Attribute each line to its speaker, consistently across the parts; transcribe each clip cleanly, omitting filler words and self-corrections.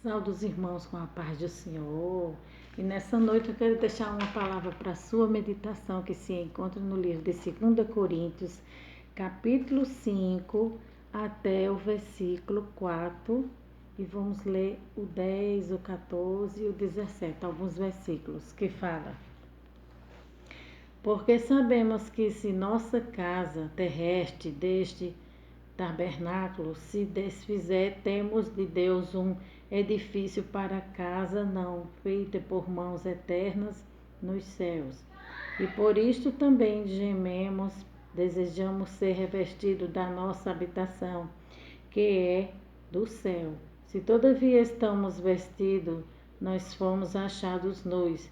Speaker 1: Saúde os irmãos com a paz do Senhor. E nessa noite eu quero deixar uma palavra para a sua meditação que se encontra no livro de 2 Coríntios, capítulo 5, até o versículo 4. E vamos ler o 10, o 14 e o 17, alguns versículos que falam. Porque sabemos que se nossa casa terrestre deste tabernáculo se desfizer, temos de Deus um edifício para casa não feita por mãos eternas nos céus. E por isto também gememos, desejamos ser revestidos da nossa habitação, que é do céu. Se todavia estamos vestidos, nós fomos achados nus,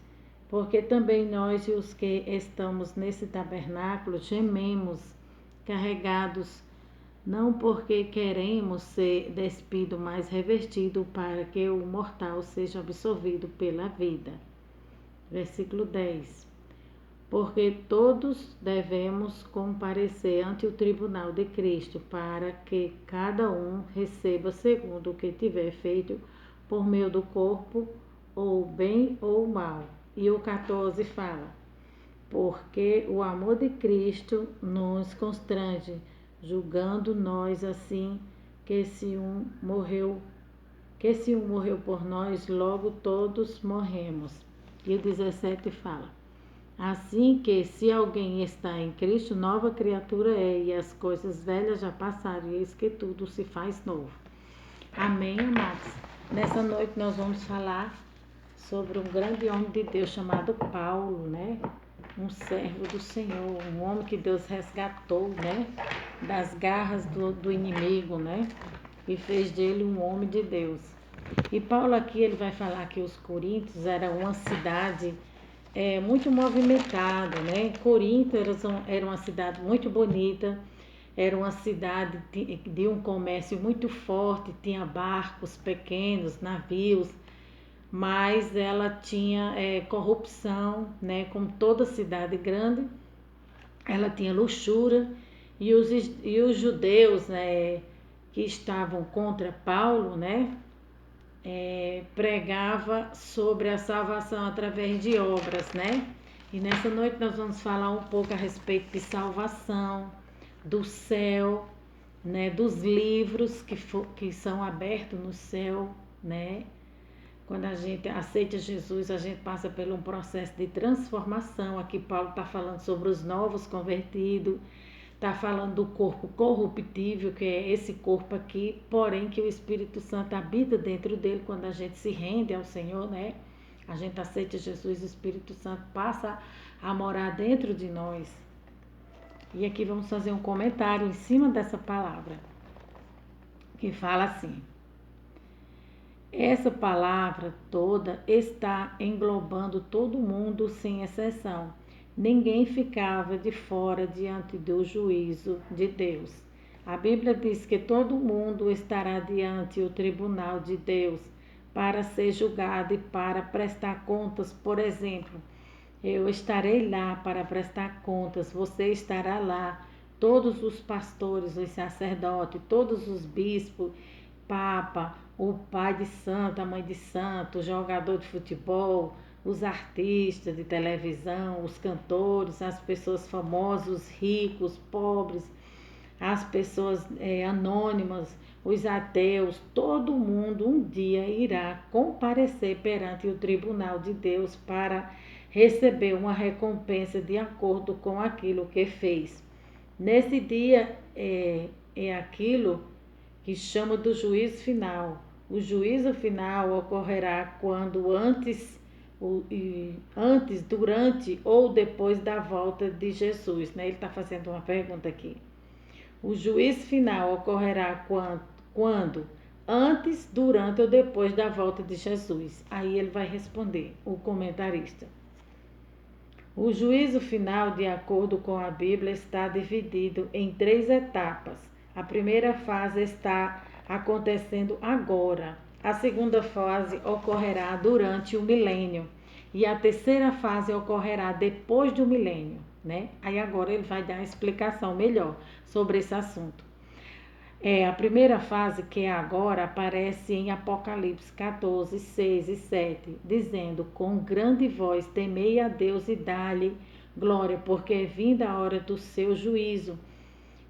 Speaker 1: porque também nós e os que estamos nesse tabernáculo gememos, carregados, não porque queremos ser despido, mas revestido para que o mortal seja absorvido pela vida. Versículo 10. Porque todos devemos comparecer ante o tribunal de Cristo, para que cada um receba segundo o que tiver feito por meio do corpo, ou bem ou mal. E o 14 fala: porque o amor de Cristo nos constrange, julgando nós assim que se um morreu por nós, logo todos morremos. E o 17 fala: assim que se alguém está em Cristo, nova criatura é, e as coisas velhas já passaram, e eis que tudo se faz novo. Amém, amados? Nessa noite nós vamos falar sobre um grande homem de Deus chamado Paulo, né? Um servo do Senhor, um homem que Deus resgatou, né? Das garras do inimigo, né? E fez dele um homem de Deus. E Paulo aqui, ele vai falar que os Coríntios era uma cidade muito movimentada, né? Corinto era uma cidade muito bonita, era uma cidade de um comércio muito forte, tinha barcos pequenos, navios, mas ela tinha corrupção, né? Como toda cidade grande, ela tinha luxúria, e os judeus, né, que estavam contra Paulo, né, pregava sobre a salvação através de obras, né? E nessa noite nós vamos falar um pouco a respeito de salvação, do céu, né, dos livros que são abertos no céu, né? Quando a gente aceita Jesus, a gente passa por um processo de transformação. Aqui Paulo está falando sobre os novos convertidos, está falando do corpo corruptível, que é esse corpo aqui, porém que o Espírito Santo habita dentro dele quando a gente se rende ao Senhor, né? A gente aceita Jesus, o Espírito Santo passa a morar dentro de nós. E aqui vamos fazer um comentário em cima dessa palavra, que fala assim: essa palavra toda está englobando todo mundo sem exceção. Ninguém ficava de fora diante do juízo de Deus. A Bíblia diz que todo mundo estará diante do tribunal de Deus para ser julgado e para prestar contas. Por exemplo, eu estarei lá para prestar contas, você estará lá, todos os pastores, os sacerdotes, todos os bispos, Papa, o pai de santo, a mãe de santo, o jogador de futebol, os artistas de televisão, os cantores, as pessoas famosas, os ricos, pobres, as pessoas anônimas, os ateus, todo mundo um dia irá comparecer perante o tribunal de Deus para receber uma recompensa de acordo com aquilo que fez. Nesse dia é aquilo que chama do juízo final. O juízo final ocorrerá quando antes, durante ou depois da volta de Jesus, né? Ele está fazendo uma pergunta aqui. O juízo final ocorrerá quando? Antes, durante ou depois da volta de Jesus. Aí ele vai responder, o comentarista. O juízo final, de acordo com a Bíblia, está dividido em 3 etapas. A primeira fase está acontecendo agora. A segunda fase ocorrerá durante o milênio. E a terceira fase ocorrerá depois do milênio, né? Aí agora ele vai dar uma explicação melhor sobre esse assunto. A primeira fase, que é agora, aparece em Apocalipse 14, 6 e 7, dizendo: com grande voz temei a Deus e dá-lhe glória, porque é vinda a hora do seu juízo,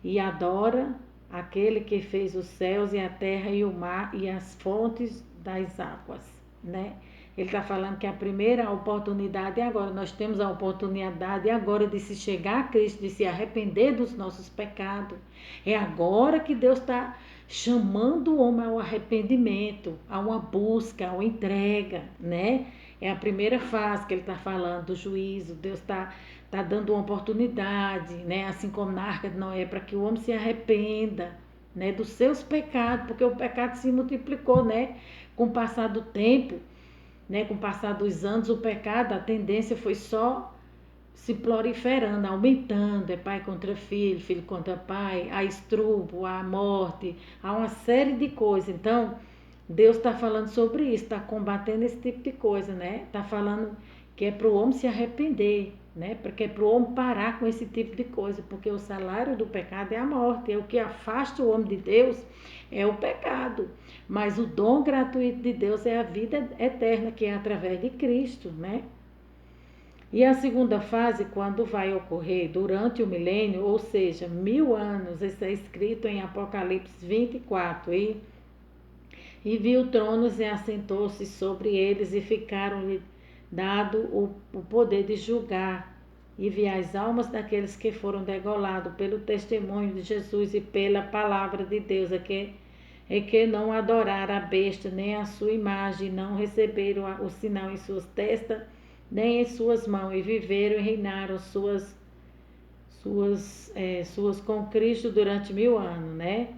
Speaker 1: e adora aquele que fez os céus e a terra e o mar e as fontes das águas, né? Ele está falando que a primeira oportunidade é agora. Nós temos a oportunidade agora de se chegar a Cristo, de se arrepender dos nossos pecados. É agora que Deus está chamando o homem ao arrependimento, a uma busca, a uma entrega, né? É a primeira fase que ele está falando do juízo. Deus está dando uma oportunidade, né? Assim como na Arca de Noé, para que o homem se arrependa, né? Dos seus pecados, porque o pecado se multiplicou, né? Com o passar do tempo, né? Com o passar dos anos, o pecado, a tendência foi só se proliferando, aumentando, é pai contra filho, filho contra pai, há estrupo, há morte, há uma série de coisas. Então, Deus está falando sobre isso, está combatendo esse tipo de coisa, né? Está falando que é para o homem se arrepender, né? Porque é para o homem parar com esse tipo de coisa, porque o salário do pecado é a morte, é o que afasta o homem de Deus, é o pecado. Mas o dom gratuito de Deus é a vida eterna, que é através de Cristo, né? E a segunda fase, quando vai ocorrer durante o milênio, ou seja, 1000 anos, isso é escrito em Apocalipse 24, e viu tronos e assentou-se sobre eles e ficaram-lhe dado o poder de julgar e vi as almas daqueles que foram degolados pelo testemunho de Jesus e pela palavra de Deus, que não adoraram a besta nem a sua imagem, não receberam o sinal em suas testas nem em suas mãos, e viveram e reinaram suas com Cristo durante 1000 anos, né?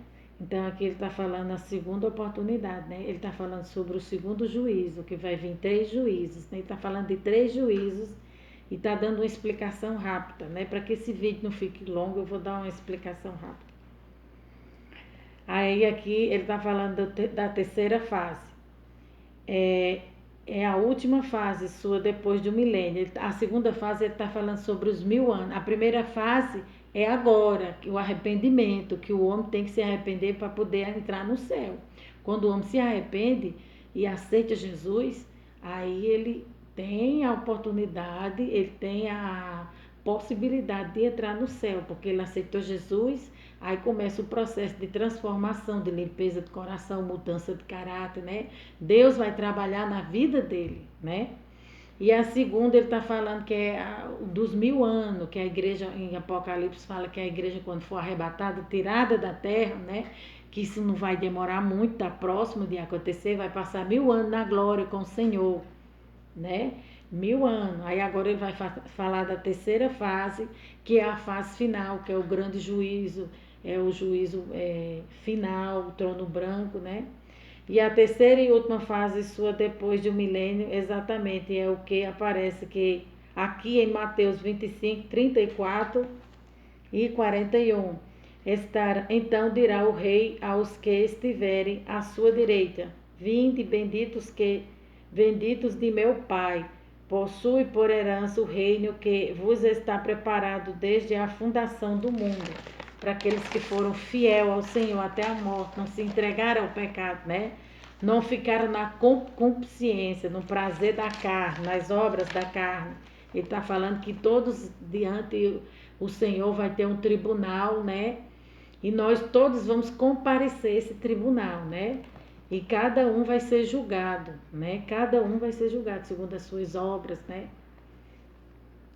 Speaker 1: Então aqui ele está falando a segunda oportunidade, né? Ele está falando sobre o segundo juízo, que vai vir 3 juízos, né? Ele está falando de 3 juízos e está dando uma explicação rápida, né? Para que esse vídeo não fique longo, eu vou dar uma explicação rápida. Aí aqui ele está falando da terceira fase. É a última fase sua depois do milênio. A segunda fase ele está falando sobre os 1000 anos. A primeira fase é agora, que o arrependimento, que o homem tem que se arrepender para poder entrar no céu. Quando o homem se arrepende e aceita Jesus, aí ele tem a oportunidade, ele tem a possibilidade de entrar no céu, porque ele aceitou Jesus. Aí começa o processo de transformação, de limpeza de coração, mudança de caráter, né? Deus vai trabalhar na vida dele, né? E a segunda, ele está falando que é dos 1000 anos, que a igreja, em Apocalipse, fala que a igreja, quando for arrebatada, tirada da terra, né? Que isso não vai demorar muito, está próximo de acontecer, vai passar 1000 anos na glória com o Senhor, né? 1000 anos. Aí agora ele vai falar da terceira fase, que é a fase final, que é o grande juízo, é o juízo final, o trono branco, né? E a terceira e última fase sua depois de um milênio, exatamente, é o que aparece que aqui em Mateus 25, 34 e 41. Então dirá o rei aos que estiverem à sua direita: vinde, benditos de meu Pai, possui por herança o reino que vos está preparado desde a fundação do mundo, para aqueles que foram fiel ao Senhor até a morte, não se entregaram ao pecado, né? Não ficaram na concupiscência, no prazer da carne, nas obras da carne. Ele está falando que todos diante o Senhor vai ter um tribunal, né? E nós todos vamos comparecer a esse tribunal, né? E cada um vai ser julgado, né? Cada um vai ser julgado segundo as suas obras, né?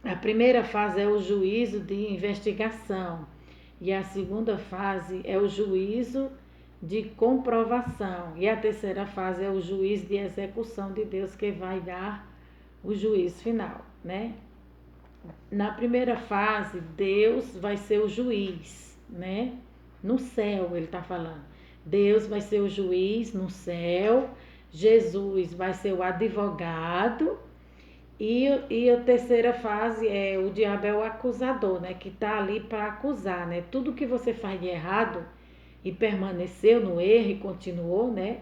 Speaker 1: A primeira fase é o juízo de investigação e a segunda fase é o juízo de comprovação e a terceira fase é o juízo de execução de Deus, que vai dar o juízo final, né? Na primeira fase, Deus vai ser o juiz, né? No céu, ele está falando. Deus vai ser o juiz no céu, Jesus vai ser o advogado e a terceira fase é o diabo é o acusador, né? Que está ali para acusar, né? Tudo que você faz de errado e permaneceu no erro e continuou, né?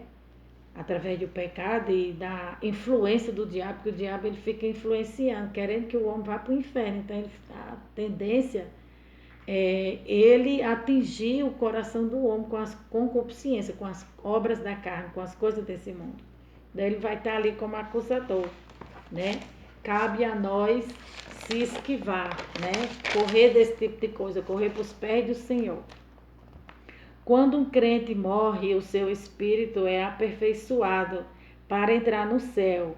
Speaker 1: Através do pecado e da influência do diabo, porque o diabo ele fica influenciando, querendo que o homem vá para o inferno. Então a tendência ele atingir o coração do homem com as concupiscências, com as obras da carne, com as coisas desse mundo. Daí ele vai estar ali como acusador, né? Cabe a nós se esquivar, né? Correr desse tipo de coisa, correr para os pés do Senhor. Quando um crente morre, o seu espírito é aperfeiçoado para entrar no céu.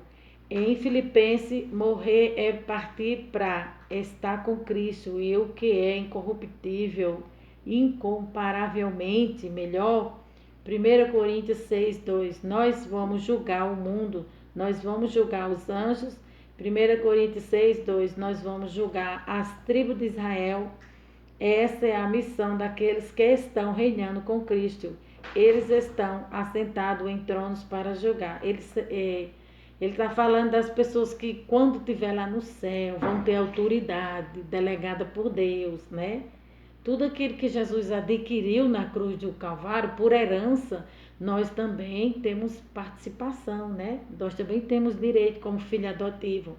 Speaker 1: Em Filipenses, morrer é partir para estar com Cristo, e o que é incorruptível, incomparavelmente melhor. 1 Coríntios 6:2. Nós vamos julgar o mundo, nós vamos julgar os anjos. 1 Coríntios 6:2. Nós vamos julgar as tribos de Israel. Essa é a missão daqueles que estão reinando com Cristo. Eles estão assentados em tronos para julgar. Ele está falando das pessoas que, quando estiver lá no céu, vão ter autoridade delegada por Deus, né? Tudo aquilo que Jesus adquiriu na cruz do Calvário, por herança, nós também temos participação, né? Nós também temos direito como filho adotivo,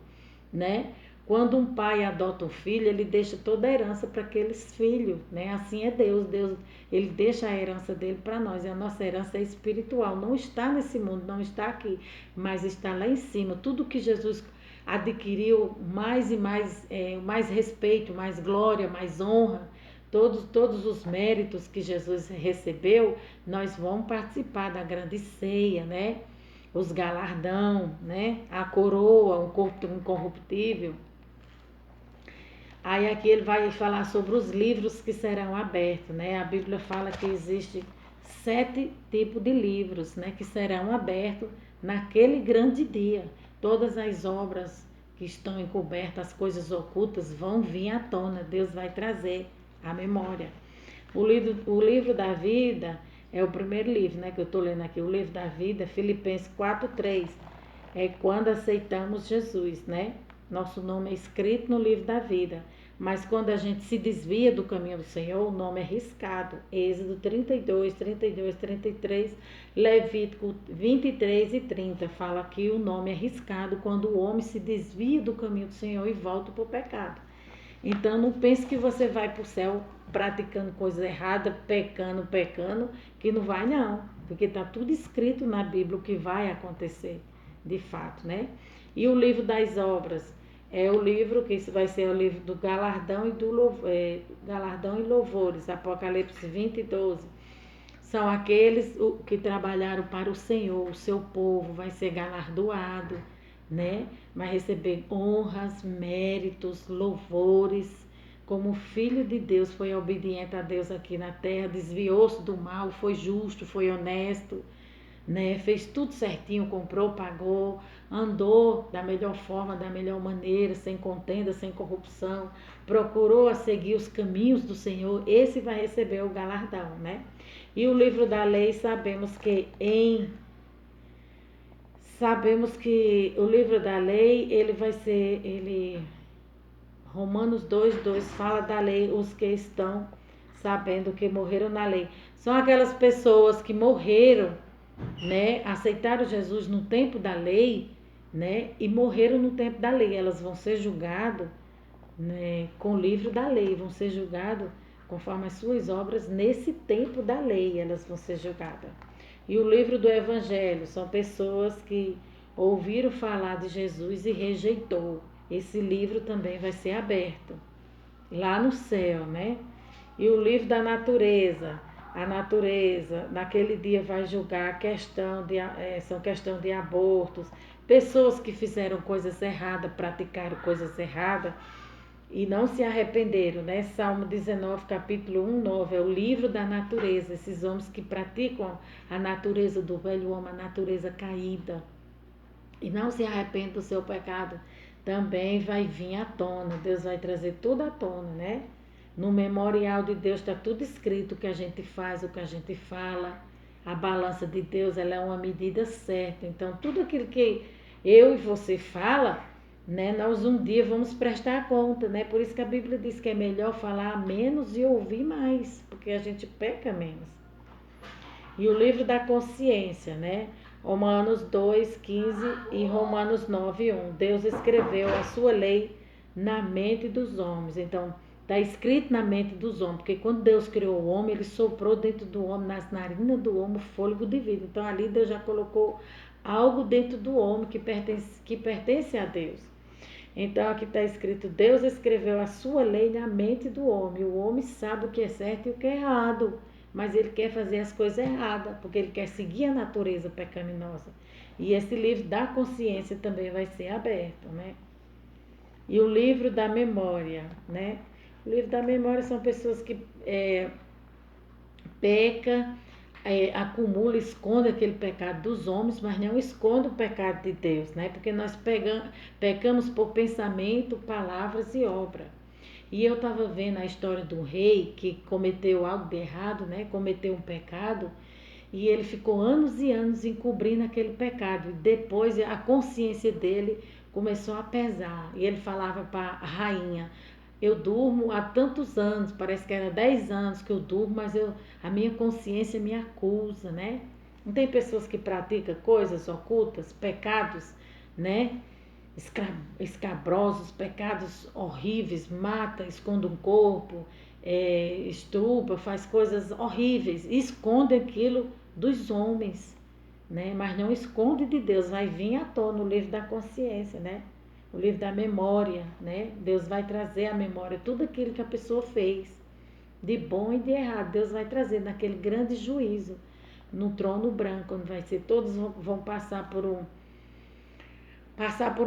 Speaker 1: né? Quando um pai adota um filho, ele deixa toda a herança para aqueles filhos, né? Assim é Deus. Deus, ele deixa a herança dele para nós. E a nossa herança é espiritual. Não está nesse mundo, não está aqui, mas está lá em cima. Tudo que Jesus adquiriu, mais e mais, mais respeito, mais glória, mais honra, todos os méritos que Jesus recebeu, nós vamos participar da grande ceia, né? Os galardão, né? A coroa, um corpo incorruptível. Aí aqui ele vai falar sobre os livros que serão abertos, né? A Bíblia fala que existe 7 tipos de livros, né? Que serão abertos naquele grande dia. Todas as obras que estão encobertas, as coisas ocultas, vão vir à tona. Deus vai trazer à memória. O livro da vida é o primeiro livro, né? Que eu estou lendo aqui. O livro da vida, Filipenses 4:3. É quando aceitamos Jesus, né? Nosso nome é escrito no livro da vida. Mas quando a gente se desvia do caminho do Senhor, o nome é riscado. Êxodo 32, 33, Levítico 23:30 fala que o nome é riscado quando o homem se desvia do caminho do Senhor e volta para o pecado. Então não pense que você vai para o céu praticando coisas erradas, pecando, que não vai não. Porque está tudo escrito na Bíblia o que vai acontecer, de fato, né? E o livro das obras é o livro que vai ser o livro do galardão e galardão e louvores, Apocalipse 20:12. São aqueles que trabalharam para o Senhor, o seu povo vai ser galardoado, né? Vai receber honras, méritos, louvores. Como filho de Deus, foi obediente a Deus aqui na terra, desviou-se do mal, foi justo, foi honesto, né? Fez tudo certinho, comprou, pagou, andou da melhor forma, da melhor maneira, sem contenda, sem corrupção, procurou a seguir os caminhos do Senhor, esse vai receber o galardão, né? E o livro da lei, sabemos que o livro da lei, Romanos 2:2 fala da lei, os que estão sabendo que morreram na lei. São aquelas pessoas que morreram, né, aceitaram Jesus no tempo da lei, né, e morreram no tempo da lei. Elas vão ser julgadas, né, com o livro da lei, vão ser julgadas conforme as suas obras nesse tempo da lei, elas vão ser julgadas. E o livro do Evangelho são pessoas que ouviram falar de Jesus e rejeitou. Esse livro também vai ser aberto lá no céu, né? E o livro da natureza, a natureza naquele dia vai julgar são questão de abortos, pessoas que fizeram coisas erradas, praticaram coisas erradas e não se arrependeram, né? Salmo 19, capítulo 1:9 é o livro da natureza, esses homens que praticam a natureza do velho homem, a natureza caída, e não se arrependem do seu pecado, também vai vir à tona. Deus vai trazer tudo à tona, né? No memorial de Deus está tudo escrito, o que a gente faz, o que a gente fala. A balança de Deus, ela é uma medida certa. Então, tudo aquilo que eu e você fala, né, nós um dia vamos prestar conta, né? Por isso que a Bíblia diz que é melhor falar menos e ouvir mais, porque a gente peca menos. E o livro da consciência, né? Romanos 2:15 e Romanos 9:1. Deus escreveu a sua lei na mente dos homens. Então, Está escrito na mente dos homens, porque quando Deus criou o homem, ele soprou dentro do homem, nas narinas do homem, o fôlego de vida. Então ali Deus já colocou algo dentro do homem que pertence a Deus. Então aqui está escrito, Deus escreveu a sua lei na mente do homem. O homem sabe o que é certo e o que é errado, mas ele quer fazer as coisas erradas, porque ele quer seguir a natureza pecaminosa. E esse livro da consciência também vai ser aberto, né? E o livro da memória, né? O livro da memória são pessoas que peca, acumula, esconde aquele pecado dos homens, mas não esconde o pecado de Deus, né? Porque nós pecamos por pensamento, palavras e obra. E eu estava vendo a história de um rei que cometeu algo de errado, né? Cometeu um pecado e ele ficou anos e anos encobrindo aquele pecado. E depois a consciência dele começou a pesar. E ele falava para a rainha, eu durmo há tantos anos, parece que era 10 anos que eu durmo, mas a minha consciência me acusa, né? Não tem pessoas que praticam coisas ocultas, pecados, né? Escabrosos, pecados horríveis, mata, esconde um corpo, estupra, faz coisas horríveis, esconde aquilo dos homens, né? Mas não esconde de Deus, vai vir à tona no livro da consciência, né? O livro da memória, né? Deus vai trazer à memória tudo aquilo que a pessoa fez, de bom e de errado. Deus vai trazer naquele grande juízo, no trono branco, onde vai ser, todos vão passar por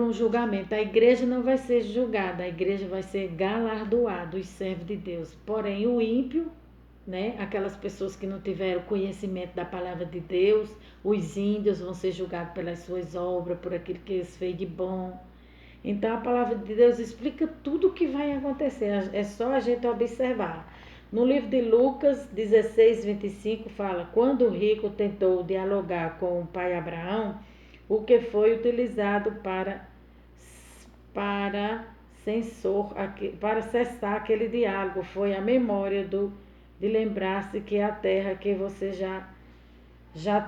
Speaker 1: um julgamento. A igreja não vai ser julgada, a igreja vai ser galardoada, os servos de Deus. Porém, o ímpio, né? Aquelas pessoas que não tiveram conhecimento da palavra de Deus, os índios vão ser julgados pelas suas obras, por aquilo que eles fez de bom. Então a palavra de Deus explica tudo o que vai acontecer, é só a gente observar. No livro de Lucas 16, 25 fala, quando o rico tentou dialogar com o pai Abraão, o que foi utilizado para cessar aquele diálogo foi a memória de lembrar-se que a terra que você já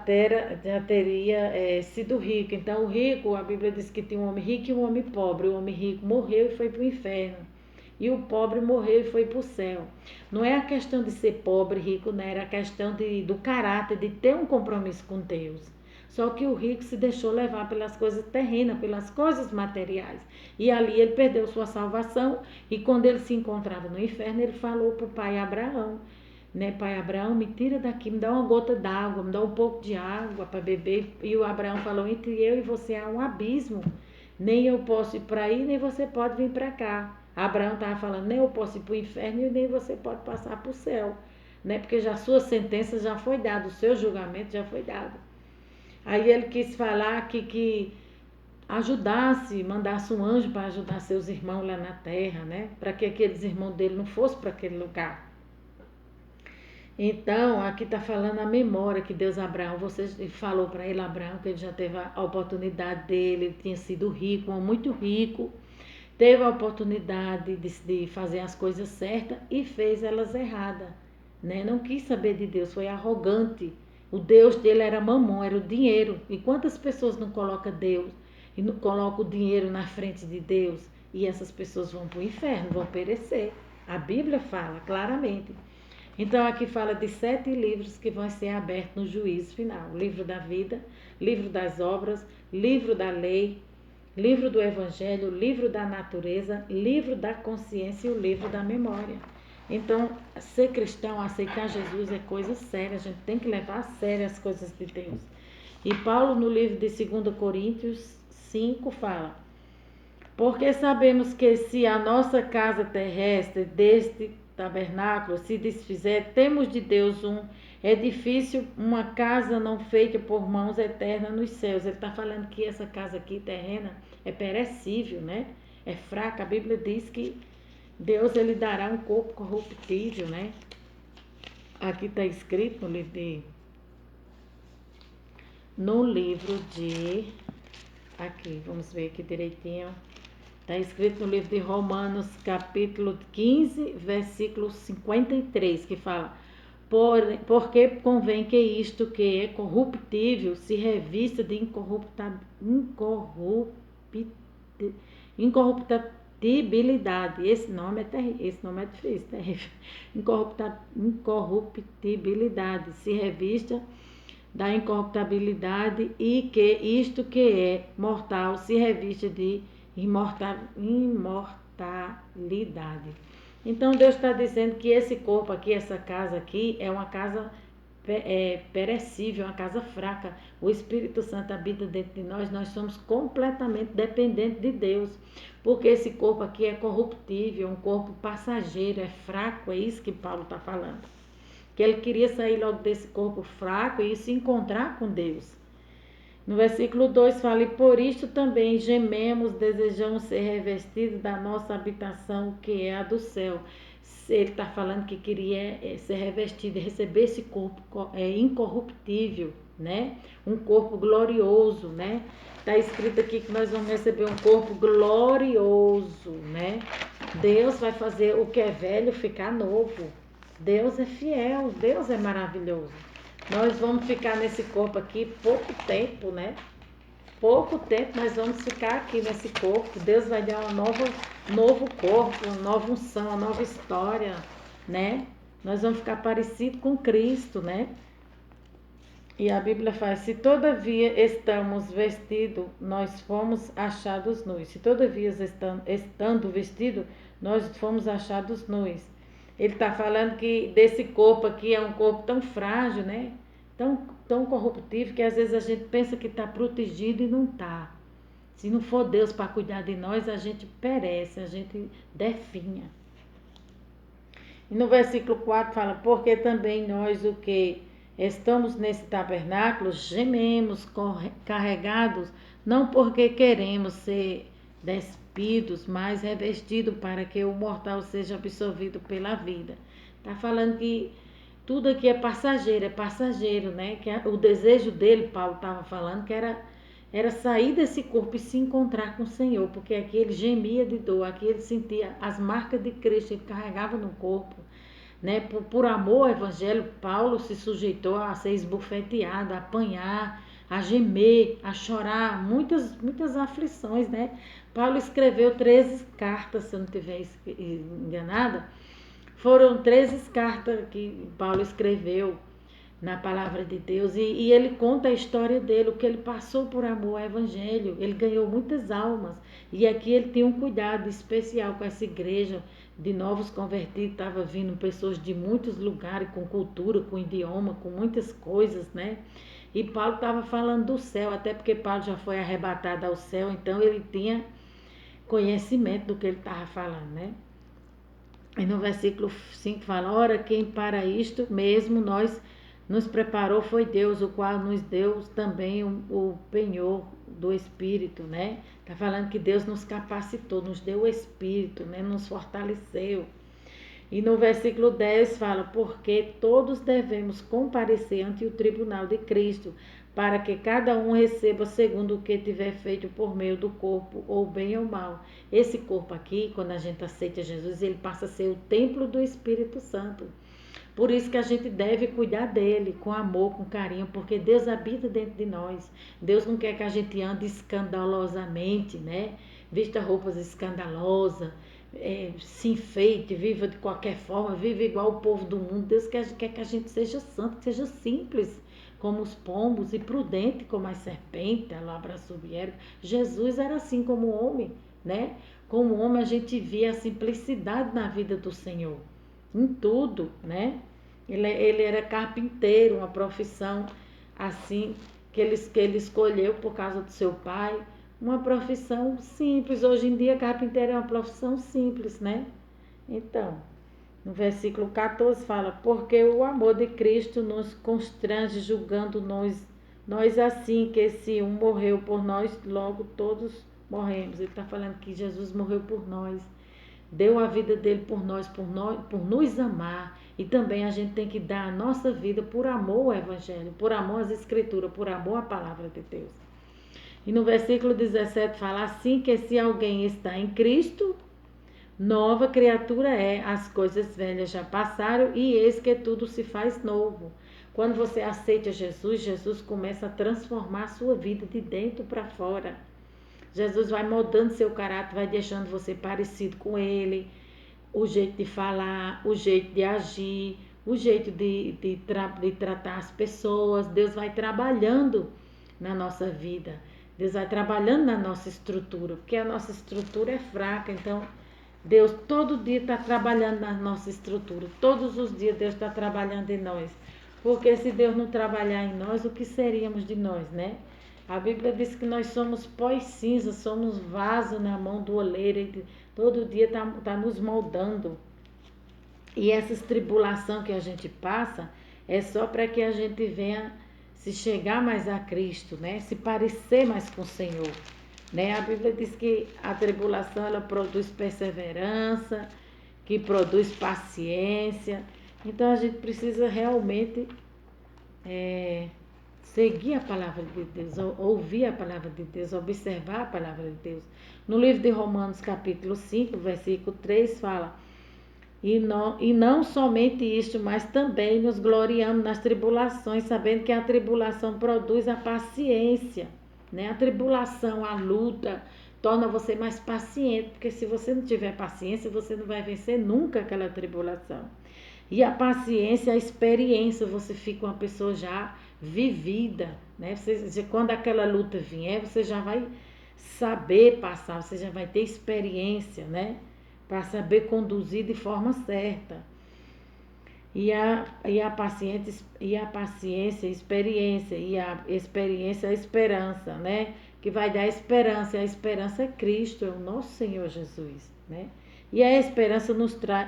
Speaker 1: teria sido rico. Então, o rico, a Bíblia diz que tinha um homem rico e um homem pobre. O homem rico morreu e foi para o inferno. E o pobre morreu e foi para o céu. Não é a questão de ser pobre, rico, né? Era a questão do caráter, de ter um compromisso com Deus. Só que o rico se deixou levar pelas coisas terrenas, pelas coisas materiais. E ali ele perdeu sua salvação. E quando ele se encontrava no inferno, ele falou para o pai Abraão, né, pai Abraão, me tira daqui, me dá uma gota d'água, me dá um pouco de água para beber. E o Abraão falou, entre eu e você há um abismo, nem eu posso ir para aí, nem você pode vir para cá. Abraão estava falando, nem eu posso ir para o inferno, e nem você pode passar para o céu, né, porque já a sua sentença já foi dada, o seu julgamento já foi dado. Aí ele quis falar que ajudasse, mandasse um anjo para ajudar seus irmãos lá na terra, né, para que aqueles irmãos dele não fossem para aquele lugar. Então, aqui está falando a memória que Deus Abraão, você falou para ele, Abraão, que ele já teve a oportunidade dele, ele tinha sido rico, muito rico, teve a oportunidade de fazer as coisas certas e fez elas erradas, né? Não quis saber de Deus, foi arrogante. O Deus dele era mamão, era o dinheiro. E quantas pessoas não colocam Deus e não colocam o dinheiro na frente de Deus? E essas pessoas vão para o inferno, vão perecer. A Bíblia fala claramente. Então aqui fala de 7 livros que vão ser abertos no juízo final. Livro da vida, livro das obras, livro da lei, livro do evangelho, livro da natureza, livro da consciência e o livro da memória. Então, ser cristão, aceitar Jesus é coisa séria, a gente tem que levar a sério as coisas de Deus. E Paulo no livro de 2 Coríntios 5 fala, porque sabemos que se a nossa casa terrestre deste tabernáculo se desfizer, temos de Deus um edifício, uma casa não feita por mãos eternas nos céus. Ele está falando que essa casa aqui terrena é perecível, né? É fraca. A Bíblia diz que Deus ele dará um corpo corruptível, né? Aqui está escrito no livro de aqui, vamos ver aqui direitinho. Está escrito no livro de Romanos, capítulo 15, versículo 53, que fala, porque convém que isto que é corruptível se revista de incorruptibilidade, incorruptibilidade. Esse nome é terrível, esse nome é difícil, terrível. Incorruptibilidade, se revista da incorruptibilidade e que isto que é mortal se revista de imortalidade. Então Deus está dizendo que esse corpo aqui, essa casa aqui, é uma casa perecível, uma casa fraca. O Espírito Santo habita dentro de nós somos completamente dependentes de Deus, porque esse corpo aqui é corruptível, um corpo passageiro, é fraco, é isso que Paulo está falando. Que ele queria sair logo desse corpo fraco e se encontrar com Deus. No versículo 2 fala, e por isto também gememos, desejamos ser revestidos da nossa habitação, que é a do céu. Ele está falando que queria ser revestido, receber esse corpo incorruptível, né? Um corpo glorioso, né? Está escrito aqui que nós vamos receber um corpo glorioso, né? Deus vai fazer o que é velho ficar novo. Deus é fiel, Deus é maravilhoso. Nós vamos ficar nesse corpo aqui pouco tempo, né? Pouco tempo nós vamos ficar aqui nesse corpo. Deus vai dar um novo corpo, uma nova unção, uma nova história, né? Nós vamos ficar parecido com Cristo, né? E a Bíblia fala, se todavia estamos vestidos, nós fomos achados nus. Se todavia estando vestidos, nós fomos achados nus. Ele está falando que desse corpo aqui é um corpo tão frágil, né? Tão corruptível, que às vezes a gente pensa que está protegido e não está. Se não for Deus para cuidar de nós, a gente perece, a gente definha. E no versículo 4 fala, porque também nós o que estamos nesse tabernáculo, gememos, carregados, não porque queremos ser despidos, mas revestidos para que o mortal seja absorvido pela vida. Está falando que tudo aqui é passageiro, né? Que o desejo dele, Paulo estava falando, que era sair desse corpo e se encontrar com o Senhor, porque aqui ele gemia de dor, aqui ele sentia as marcas de Cristo, ele carregava no corpo, né? Por amor ao Evangelho, Paulo se sujeitou a ser esbofeteado, a apanhar, a gemer, a chorar, muitas aflições, né? Paulo escreveu 13 cartas, se eu não estiver enganada. Foram 13 cartas que Paulo escreveu na palavra de Deus e ele conta a história dele, o que ele passou por amor ao Evangelho. Ele ganhou muitas almas e aqui ele tem um cuidado especial com essa igreja de novos convertidos. Estava vindo pessoas de muitos lugares, com cultura, com idioma, com muitas coisas, né? E Paulo estava falando do céu, até porque Paulo já foi arrebatado ao céu, então ele tinha conhecimento do que ele estava falando, né? E no versículo 5 fala, ora, quem para isto mesmo nos preparou foi Deus, o qual nos deu também o penhor do Espírito, né? Está falando que Deus nos capacitou, nos deu o Espírito, né? Nos fortaleceu. E no versículo 10 fala, porque todos devemos comparecer ante o tribunal de Cristo, para que cada um receba segundo o que tiver feito por meio do corpo, ou bem ou mal. Esse corpo aqui, quando a gente aceita Jesus, ele passa a ser o templo do Espírito Santo. Por isso que a gente deve cuidar dele com amor, com carinho, porque Deus habita dentro de nós. Deus não quer que a gente ande escandalosamente, né? Vista roupas escandalosas, se enfeite, viva de qualquer forma, viva igual o povo do mundo. Deus quer que a gente seja santo, que seja simples como os pombos e prudente como as serpentes, a labra subierga. Jesus era assim como homem, né? Como homem a gente via a simplicidade na vida do Senhor, em tudo, né? Ele era carpinteiro, uma profissão assim que ele escolheu por causa do seu pai, uma profissão simples. Hoje em dia carpinteiro é uma profissão simples, né? Então, no versículo 14 fala, porque o amor de Cristo nos constrange, julgando nós assim, que se um morreu por nós, logo todos morremos. Ele está falando que Jesus morreu por nós, deu a vida dele por nós, por nos amar. E também a gente tem que dar a nossa vida por amor ao Evangelho, por amor às Escrituras, por amor à Palavra de Deus. E no versículo 17 fala, assim que se alguém está em Cristo, nova criatura é, as coisas velhas já passaram e eis que tudo se faz novo. Quando você aceita Jesus, Jesus começa a transformar a sua vida de dentro para fora. Jesus vai moldando seu caráter, vai deixando você parecido com ele, o jeito de falar, o jeito de agir, o jeito de tratar as pessoas. Deus vai trabalhando na nossa vida, Deus vai trabalhando na nossa estrutura, porque a nossa estrutura é fraca. Então Deus todo dia está trabalhando na nossa estrutura, todos os dias Deus está trabalhando em nós, porque se Deus não trabalhar em nós, o que seríamos de nós, né? A Bíblia diz que nós somos pó e cinza, somos vaso na mão do oleiro, e todo dia tá nos moldando. E essas tribulação que a gente passa é só para que a gente venha se chegar mais a Cristo, né? Se parecer mais com o Senhor, né? A Bíblia diz que a tribulação ela produz perseverança, que produz paciência. Então a gente precisa realmente seguir a palavra de Deus, ouvir a palavra de Deus, observar a palavra de Deus. No livro de Romanos, capítulo 5, versículo 3, fala: e não somente isto, mas também nos gloriamos nas tribulações, sabendo que a tribulação produz a paciência, né? A tribulação, a luta, torna você mais paciente, porque se você não tiver paciência, você não vai vencer nunca aquela tribulação. E a paciência, a experiência, você fica uma pessoa já vivida, né? Quando aquela luta vier, você já vai saber passar, você já vai ter experiência, né? Para saber conduzir de forma certa. A paciência, a experiência, e a experiência, a esperança, né? Que vai dar esperança, e a esperança é Cristo, é o nosso Senhor Jesus, né? E a esperança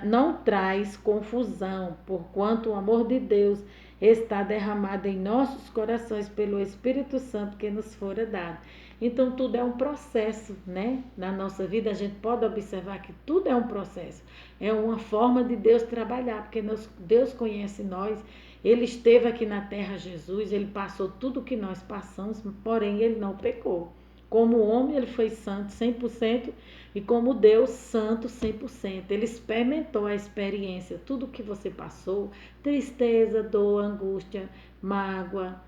Speaker 1: não traz confusão, porquanto o amor de Deus está derramado em nossos corações pelo Espírito Santo que nos fora dado. Então tudo é um processo, né? Na nossa vida a gente pode observar que tudo é um processo. É uma forma de Deus trabalhar, porque Deus conhece nós. Ele esteve aqui na terra, Jesus, ele passou tudo o que nós passamos, porém ele não pecou. Como homem ele foi santo 100% e como Deus santo 100%. Ele experimentou a experiência, tudo o que você passou, tristeza, dor, angústia, mágoa,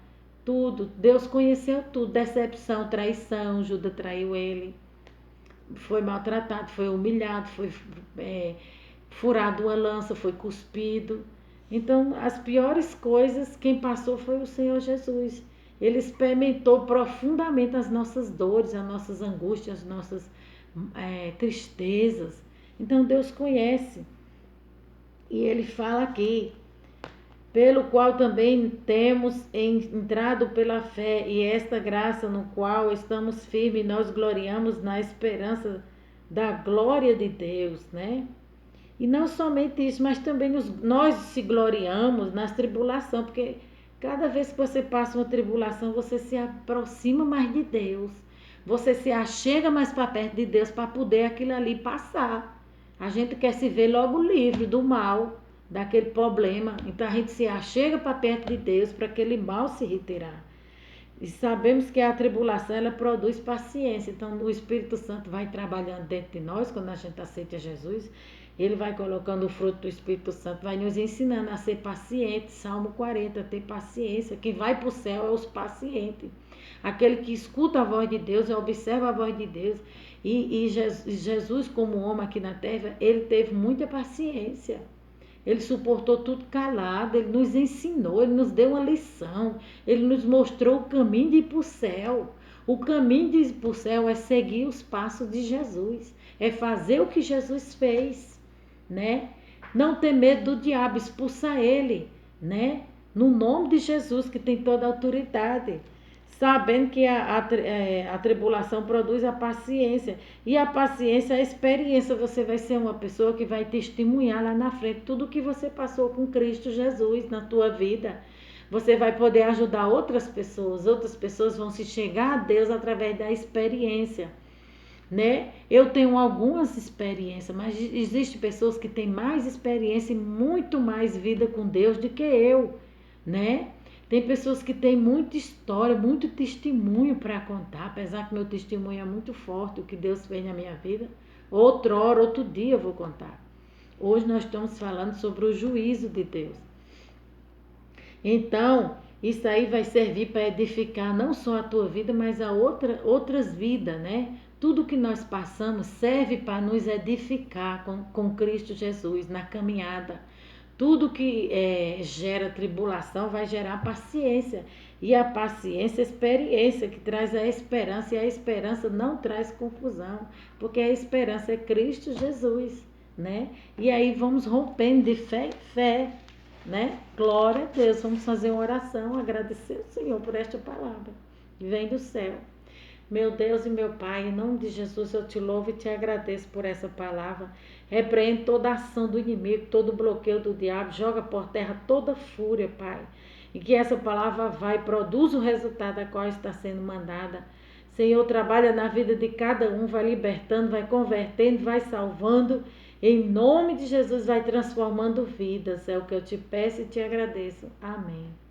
Speaker 1: tudo. Deus conheceu tudo, decepção, traição, Judas traiu ele, foi maltratado, foi humilhado, foi furado uma lança, foi cuspido. Então, as piores coisas, quem passou foi o Senhor Jesus. Ele experimentou profundamente as nossas dores, as nossas angústias, as nossas tristezas. Então, Deus conhece. E ele fala aqui: pelo qual também temos entrado pela fé, e esta graça no qual estamos firmes, nós gloriamos na esperança da glória de Deus, né? E não somente isso, mas também nós se gloriamos nas tribulações, porque cada vez que você passa uma tribulação, você se aproxima mais de Deus, você se achega mais para perto de Deus para poder aquilo ali passar. A gente quer se ver logo livre do mal, daquele problema. Então a gente se achega para perto de Deus para aquele mal se retirar. E sabemos que a tribulação ela produz paciência. Então o Espírito Santo vai trabalhando dentro de nós quando a gente aceita Jesus. Ele vai colocando o fruto do Espírito Santo, vai nos ensinando a ser paciente. Salmo 40, ter paciência. Quem vai para o céu é os pacientes. Aquele que escuta a voz de Deus, observa a voz de Deus. E Jesus, como homem aqui na terra, ele teve muita paciência. Ele suportou tudo calado, ele nos ensinou, ele nos deu uma lição, ele nos mostrou o caminho de ir para o céu. O caminho de ir para o céu é seguir os passos de Jesus, é fazer o que Jesus fez, né? Não ter medo do diabo, expulsar ele, né? No nome de Jesus, que tem toda a autoridade. Sabendo que a tribulação produz a paciência. E a paciência, a experiência. Você vai ser uma pessoa que vai testemunhar lá na frente tudo o que você passou com Cristo Jesus na tua vida. Você vai poder ajudar outras pessoas vão se chegar a Deus através da experiência, né? Eu tenho algumas experiências, mas existem pessoas que têm mais experiência e muito mais vida com Deus do que eu, né? Tem pessoas que têm muita história, muito testemunho para contar, apesar que meu testemunho é muito forte, o que Deus fez na minha vida. Outrora, outro dia eu vou contar. Hoje nós estamos falando sobre o juízo de Deus. Então, Isso aí vai servir para edificar não só a tua vida, mas a outras vidas, né? Tudo que nós passamos serve para nos edificar com Cristo Jesus na caminhada. Tudo que gera tribulação vai gerar paciência. E a paciência, a experiência, que traz a esperança. E a esperança não traz confusão, porque a esperança é Cristo Jesus, né? E aí vamos rompendo de fé em fé, né? Glória a Deus. Vamos fazer uma oração, agradecer ao Senhor por esta palavra que vem do céu. Meu Deus e meu Pai, em nome de Jesus eu te louvo e te agradeço por essa palavra. Repreende toda a ação do inimigo, todo o bloqueio do diabo, joga por terra toda fúria, Pai. E que essa palavra vai e produz o resultado a qual está sendo mandada. Senhor, trabalha na vida de cada um, vai libertando, vai convertendo, vai salvando. Em nome de Jesus, vai transformando vidas. É o que eu te peço e te agradeço. Amém.